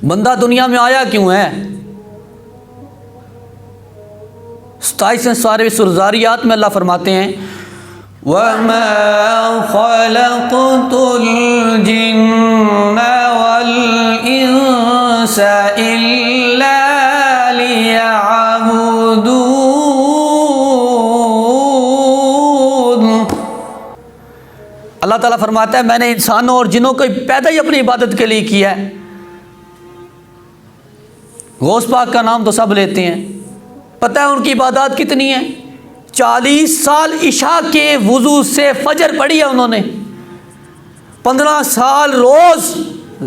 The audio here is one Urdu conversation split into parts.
بندہ دنیا میں آیا کیوں ہے؟ 27 سارے سرزاریات میں اللہ فرماتے ہیں وَمَا خَلَقْتُ الْجِنَّ وَالْإِنسَ إِلَّا لِيَعْبُدُونِ۔ اللہ تعالیٰ فرماتا ہے میں نے انسانوں اور جنوں کو پیدا ہی اپنی عبادت کے لیے کیا ہے۔ غوث پاک کا نام تو سب لیتے ہیں، پتہ ہے ان کی عبادات کتنی ہیں؟ 40 سال عشاء کے وضو سے فجر پڑھی ہے انہوں نے، 15 سال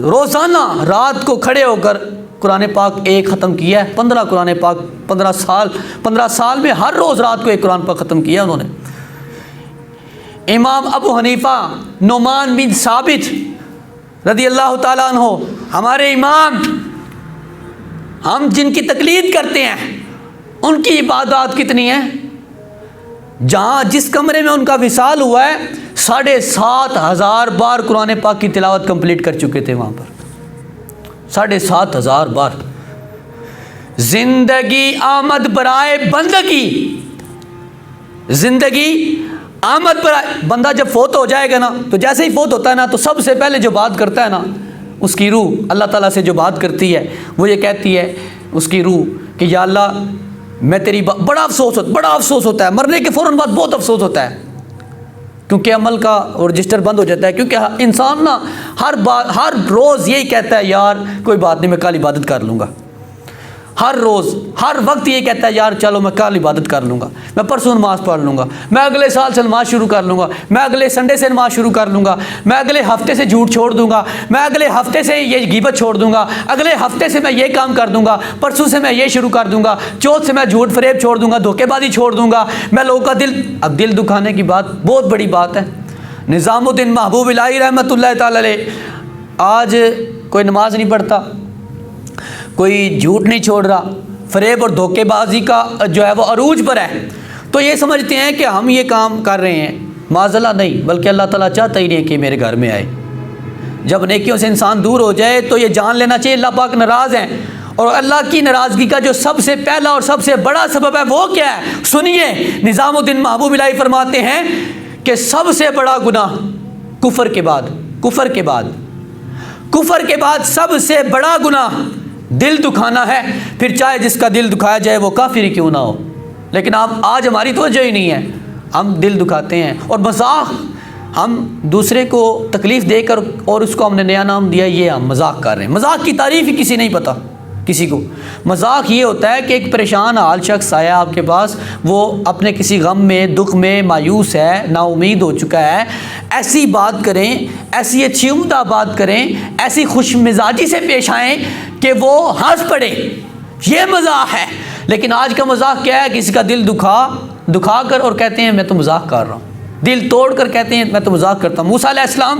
روزانہ رات کو کھڑے ہو کر قرآن پاک ایک ختم کیا ہے، 15 قرآن پاک 15 سال میں ہر روز رات کو ایک قرآن پاک ختم کیا انہوں نے۔ امام ابو حنیفہ نعمان بن ثابت رضی اللہ تعالیٰ عنہ ہمارے امام، ہم جن کی تقلید کرتے ہیں ان کی عبادات کتنی ہیں؟ جہاں جس کمرے میں ان کا وصال ہوا ہے 7,500 بار قرآن پاک کی تلاوت کمپلیٹ کر چکے تھے وہاں پر، 7,500 بار۔ زندگی آمد برائے بندگی، زندگی آمد برائے بندہ جب فوت ہو جائے گا نا تو جیسے ہی فوت ہوتا ہے نا تو سب سے پہلے جو بات کرتا ہے نا اس کی روح اللہ تعالیٰ سے جو بات کرتی ہے وہ یہ کہتی ہے اس کی روح کہ یا اللہ میں تیری بڑا افسوس ہوتا ہے، مرنے کے فوراً بعد بہت افسوس ہوتا ہے، کیونکہ عمل کا رجسٹر بند ہو جاتا ہے، کیونکہ انسان نا ہر روز یہی کہتا ہے یار کوئی بات نہیں میں کل عبادت کر لوں گا، ہر روز ہر وقت یہ کہتا ہے یار چلو میں کل عبادت کر لوں گا، میں پرسوں نماز پڑھ لوں گا، میں اگلے سال سے نماز شروع کر لوں گا، میں اگلے سنڈے سے نماز شروع کر لوں گا، میں اگلے ہفتے سے جھوٹ چھوڑ دوں گا، میں اگلے ہفتے سے یہ غیبت چھوڑ دوں گا، اگلے ہفتے سے میں یہ کام کر دوں گا، پرسوں سے میں یہ شروع کر دوں گا، چوتھ سے میں جھوٹ فریب چھوڑ دوں گا، دھوکے بازی چھوڑ دوں گا، میں لوگوں کا دل دکھانے کی بات بہت بڑی بات ہے۔ نظام الدین محبوب الہی رحمۃ اللہ تعالی علیہ آج کوئی نماز نہیں پڑھتا، کوئی جھوٹ نہیں چھوڑ رہا، فریب اور دھوکے بازی کا جو ہے وہ عروج پر ہے، تو یہ سمجھتے ہیں کہ ہم یہ کام کر رہے ہیں، معذلہ نہیں بلکہ اللہ تعالیٰ چاہتا ہی نہیں کہ میرے گھر میں آئے۔ جب نیکیوں سے انسان دور ہو جائے تو یہ جان لینا چاہیے اللہ پاک ناراض ہیں، اور اللہ کی ناراضگی کا جو سب سے پہلا اور سب سے بڑا سبب ہے وہ کیا ہے؟ سنیے، نظام الدین محبوب الہی فرماتے ہیں کہ سب سے بڑا گناہ کفر کے بعد سب سے بڑا گناہ دل دکھانا ہے، پھر چاہے جس کا دل دکھایا جائے وہ کافر ہی کیوں نہ ہو۔ لیکن آج ہماری توجہ ہی نہیں ہے، ہم دل دکھاتے ہیں، اور مذاق، ہم دوسرے کو تکلیف دے کر اور اس کو ہم نے نیا نام دیا یہ ہم مذاق کر رہے ہیں۔ مذاق کی تعریف ہی کسی نہیں پتہ کسی کو۔ مذاق یہ ہوتا ہے کہ ایک پریشان حال شخص آیا آپ کے پاس، وہ اپنے کسی غم میں دکھ میں مایوس ہے، نا امید ہو چکا ہے، ایسی بات کریں، ایسی اچھی عمدہ بات کریں، ایسی خوش مزاجی سے پیش آئیں کہ وہ ہنس پڑے، یہ مذاق ہے۔ لیکن آج کا مذاق کیا ہے؟ کسی کا دل دکھا کر اور کہتے ہیں میں تو مذاق کر رہا ہوں، دل توڑ کر کہتے ہیں میں تو مذاق کرتا ہوں۔ موسیٰ علیہ السلام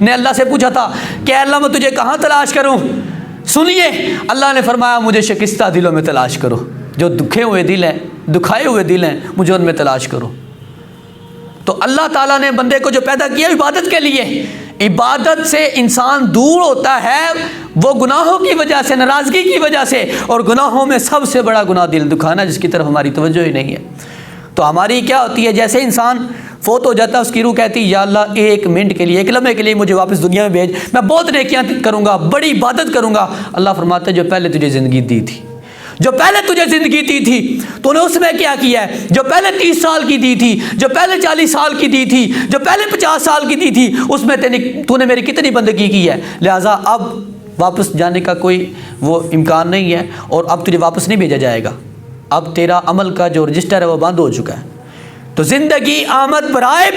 نے اللہ سے پوچھا تھا کہ اللہ میں تجھے کہاں تلاش کروں؟ سنیے، اللہ نے فرمایا مجھے شکستہ دلوں میں تلاش کرو، جو دکھائے ہوئے دل ہیں مجھے ان میں تلاش کرو۔ تو اللہ تعالیٰ نے بندے کو جو پیدا کیا عبادت کے لیے، عبادت سے انسان دور ہوتا ہے وہ گناہوں کی وجہ سے، ناراضگی کی وجہ سے، اور گناہوں میں سب سے بڑا گناہ دل دکھانا، جس کی طرف ہماری توجہ ہی نہیں ہے۔ تو ہماری کیا ہوتی ہے، جیسے انسان فوت ہو جاتا ہے اس کی روح کہتی ہے یا اللہ ایک منٹ کے لیے، ایک لمحے کے لیے مجھے واپس دنیا میں بھیج، میں بہت نیکیاں کروں گا، بڑی عبادت کروں گا۔ اللہ فرماتا ہے جو پہلے تجھے زندگی دی تھی تو نے اس میں کیا کیا ہے؟ جو پہلے 30 سال کی دی تھی، جو پہلے 40 سال کی دی تھی، جو پہلے 50 سال کی دی تھی، اس میں تو نے میری کتنی بندگی کی ہے، لہٰذا اب واپس جانے کا کوئی وہ امکان نہیں ہے، اور اب تجھے واپس نہیں بھیجا جائے گا، اب تیرا عمل کا جو رجسٹر ہے وہ بند ہو چکا ہے۔ تو زندگی آمد برائے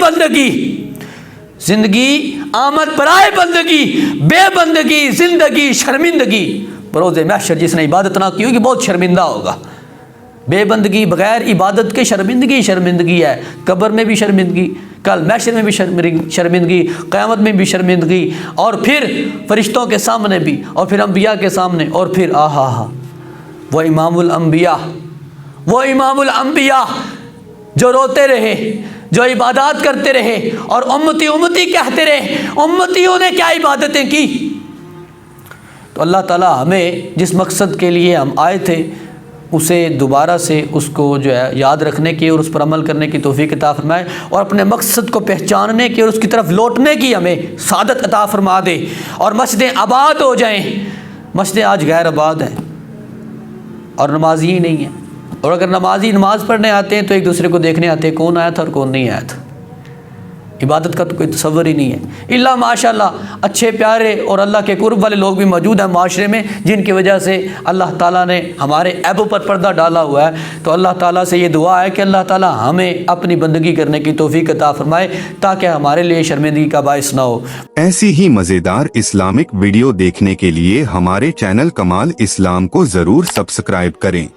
بندگی، بے بندگی زندگی شرمندگی، بروز محشر جس نے عبادت نہ کی ہوگی بہت شرمندہ ہوگا۔ بے بندگی بغیر عبادت کے شرمندگی ہے، قبر میں بھی شرمندگی، کل محشر میں بھی شرمندگی، قیامت میں بھی شرمندگی، اور پھر فرشتوں کے سامنے بھی، اور پھر انبیاء کے سامنے، اور پھر وہ امام الانبیاء جو روتے رہے، جو عبادات کرتے رہے، اور امتی کہتے رہے۔ امتیوں نے کیا عبادتیں کی؟ تو اللہ تعالیٰ ہمیں جس مقصد کے لیے ہم آئے تھے اسے دوبارہ سے اس کو جو ہے یاد رکھنے کی اور اس پر عمل کرنے کی توفیق عطا فرمائے، اور اپنے مقصد کو پہچاننے کی اور اس کی طرف لوٹنے کی ہمیں سعادت عطا فرما دے، اور مسجدیں آباد ہو جائیں۔ مسجدیں آج غیر آباد ہیں اور نمازی ہی نہیں ہیں، اور اگر نمازی نماز پڑھنے آتے ہیں تو ایک دوسرے کو دیکھنے آتے ہیں کون آیا تھا اور کون نہیں آیا تھا۔ عبادت کا تو کوئی تصور ہی نہیں ہے، الا ماشاءاللہ اچھے پیارے اور اللہ کے قرب والے لوگ بھی موجود ہیں معاشرے میں، جن کی وجہ سے اللہ تعالیٰ نے ہمارے عیبوں پر پردہ ڈالا ہوا ہے۔ تو اللہ تعالیٰ سے یہ دعا ہے کہ اللہ تعالیٰ ہمیں اپنی بندگی کرنے کی توفیق عطا فرمائے تاکہ ہمارے لیے شرمندگی کا باعث نہ ہو۔ ایسی ہی مزیدار اسلامک ویڈیو دیکھنے کے لیے ہمارے چینل کمال اسلام کو ضرور سبسکرائب کریں۔